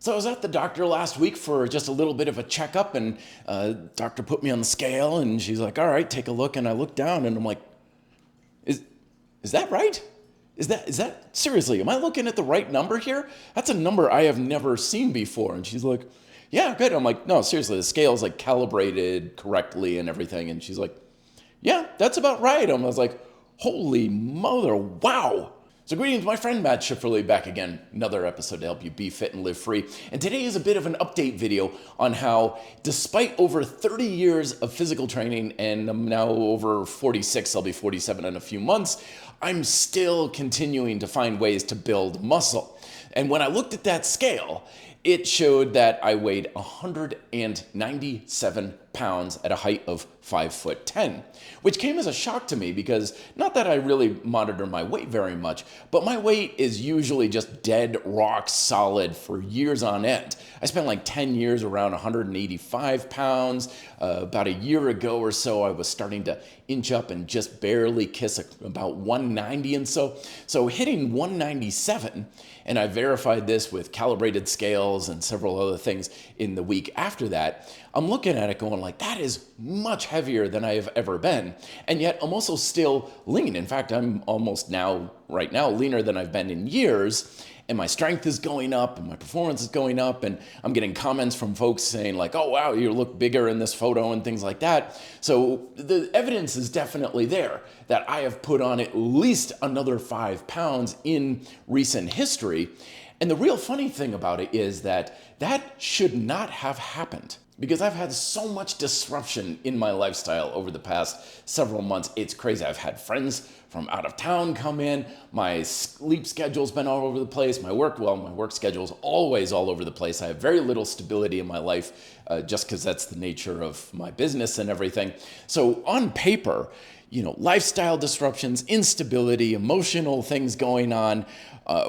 So I was at the doctor last week for just a little bit of a checkup, and doctor put me on the scale, and she's like, "All right, take a look." And I look down, and I'm like, "Is that right? Is that seriously? Am I looking at the right number here? That's a number I have never seen before." And she's like, "Yeah, good." I'm like, "No, seriously, the scale's like calibrated correctly and everything." And she's like, "Yeah, that's about right." I was like, "Holy mother, wow." So greetings, my friend Matt Schifferly back again, another episode to help you be fit and live free. And today is a bit of an update video on how, despite over 30 years of physical training, and I'm now over 46, I'll be 47 in a few months, I'm still continuing to find ways to build muscle. And when I looked at that scale, it showed that I weighed 197 pounds at a height of 5'10", which came as a shock to me because not that I really monitor my weight very much, but my weight is usually just dead rock solid for years on end. I spent like 10 years around 185 pounds. About a year ago or so, I was starting to inch up and just barely kiss about 190. And so hitting 197, and I verified this with calibrated scales and several other things in the week after that, I'm looking at it going like, that is much heavier than I have ever been. And yet I'm also still lean. In fact, I'm almost right now, leaner than I've been in years. And my strength is going up and my performance is going up. And I'm getting comments from folks saying like, "Oh, wow, you look bigger in this photo," and things like that. So the evidence is definitely there that I have put on at least another 5 pounds in recent history. And the real funny thing about it is that should not have happened, because I've had so much disruption in my lifestyle over the past several months. It's crazy. I've had friends from out of town come in. My sleep schedule's been all over the place. My work schedule's always all over the place. I have very little stability in my life just because that's the nature of my business and everything. So on paper, lifestyle disruptions, instability, emotional things going on,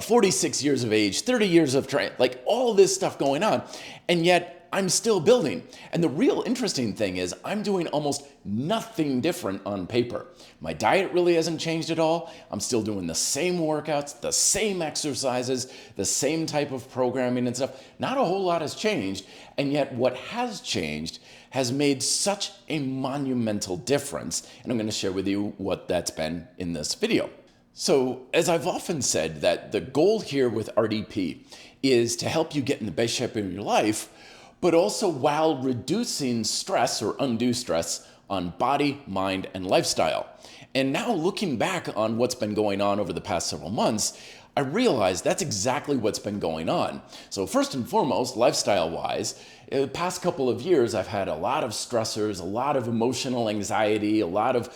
46 years of age, 30 years of training, like all this stuff going on. And yet I'm still building. And the real interesting thing is I'm doing almost nothing different on paper. My diet really hasn't changed at all. I'm still doing the same workouts, the same exercises, the same type of programming and stuff. Not a whole lot has changed. And yet what has changed has made such a monumental difference. And I'm going to share with you what that's been in this video. So as I've often said, that the goal here with RDP is to help you get in the best shape of your life, but also while reducing stress or undue stress on body, mind, and lifestyle. And now looking back on what's been going on over the past several months, I realized that's exactly what's been going on. So first and foremost, lifestyle-wise, the past couple of years, I've had a lot of stressors, a lot of emotional anxiety, a lot of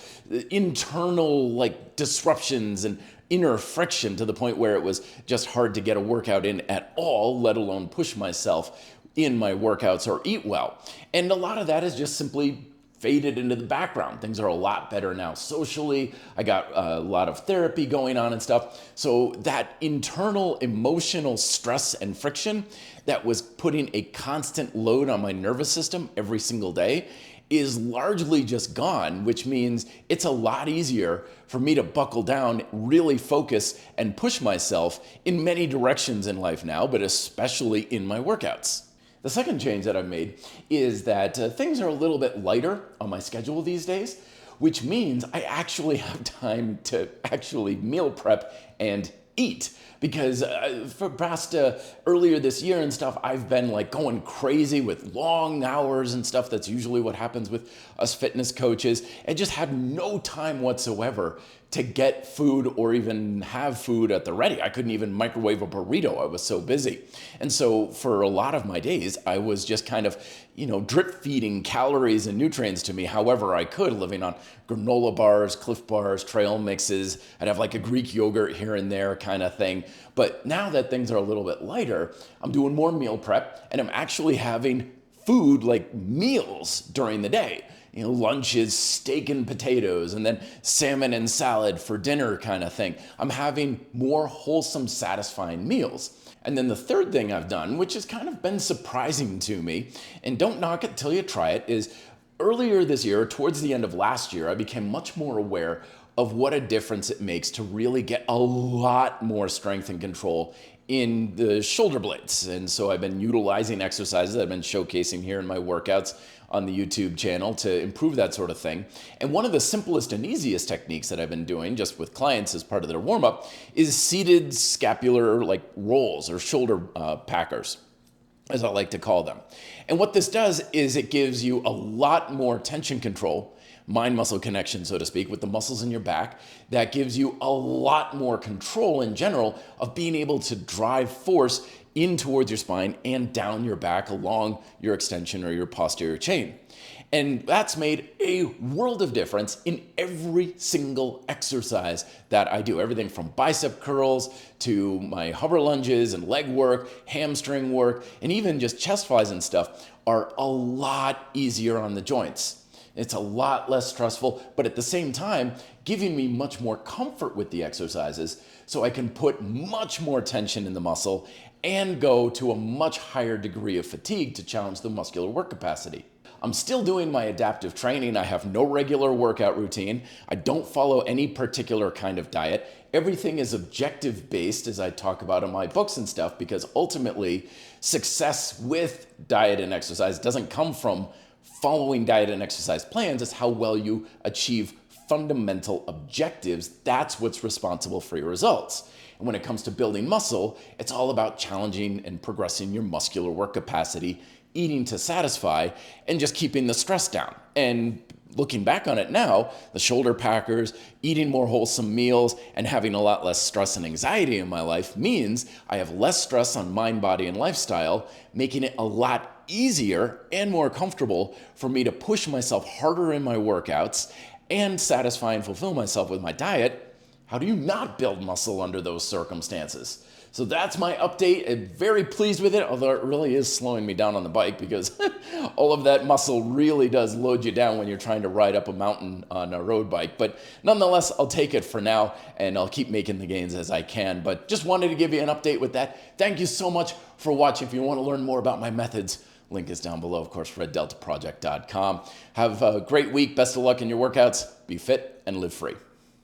internal disruptions and inner friction to the point where it was just hard to get a workout in at all, let alone push myself in my workouts or eat well. And a lot of that is just simply faded into the background. Things are a lot better now socially. I got a lot of therapy going on and stuff. So that internal emotional stress and friction that was putting a constant load on my nervous system every single day is largely just gone, which means it's a lot easier for me to buckle down, really focus, and push myself in many directions in life now, but especially in my workouts. The second change that I've made is that things are a little bit lighter on my schedule these days, which means I actually have time to actually meal prep and eat. Because for past earlier this year and stuff, I've been going crazy with long hours and stuff. That's usually what happens with us fitness coaches. And just had no time whatsoever to get food or even have food at the ready. I couldn't even microwave a burrito. I was so busy. And so for a lot of my days, I was just kind of, drip feeding calories and nutrients to me however I could, living on granola bars, Cliff bars, trail mixes. I'd have a Greek yogurt here and there kind of thing. But now that things are a little bit lighter, I'm doing more meal prep and I'm actually having food meals during the day. Lunch is steak and potatoes and then salmon and salad for dinner kind of thing. I'm having more wholesome, satisfying meals. And then the third thing I've done, which has kind of been surprising to me, and don't knock it till you try it, is earlier this year, towards the end of last year, I became much more aware of what a difference it makes to really get a lot more strength and control in the shoulder blades. And so I've been utilizing exercises that I've been showcasing here in my workouts on the YouTube channel to improve that sort of thing. And one of the simplest and easiest techniques that I've been doing just with clients as part of their warm-up is seated scapular like rolls or shoulder packers, as I like to call them. And what this does is it gives you a lot more tension control, mind-muscle connection, so to speak, with the muscles in your back. That gives you a lot more control in general of being able to drive force in towards your spine and down your back along your extension or your posterior chain. And that's made a world of difference in every single exercise that I do. Everything from bicep curls to my hover lunges and leg work, hamstring work, and even just chest flies and stuff are a lot easier on the joints. It's a lot less stressful, but at the same time, giving me much more comfort with the exercises so I can put much more tension in the muscle and go to a much higher degree of fatigue to challenge the muscular work capacity. I'm still doing my adaptive training. I have no regular workout routine. I don't follow any particular kind of diet. Everything is objective based, as I talk about in my books and stuff, because ultimately success with diet and exercise doesn't come from following diet and exercise plans. It's how well you achieve fundamental objectives. That's what's responsible for your results. And when it comes to building muscle, it's all about challenging and progressing your muscular work capacity, eating to satisfy, and just keeping the stress down. And looking back on it now, the shoulder packers, eating more wholesome meals, and having a lot less stress and anxiety in my life means I have less stress on mind, body, and lifestyle, making it a lot easier and more comfortable for me to push myself harder in my workouts and satisfy and fulfill myself with my diet. How do you not build muscle under those circumstances? So that's my update. I'm very pleased with it, although it really is slowing me down on the bike because all of that muscle really does load you down when you're trying to ride up a mountain on a road bike. But nonetheless, I'll take it for now and I'll keep making the gains as I can. But just wanted to give you an update with that. Thank you so much for watching. If you want to learn more about my methods, link is down below, of course, reddeltaproject.com. Have a great week. Best of luck in your workouts. Be fit and live free.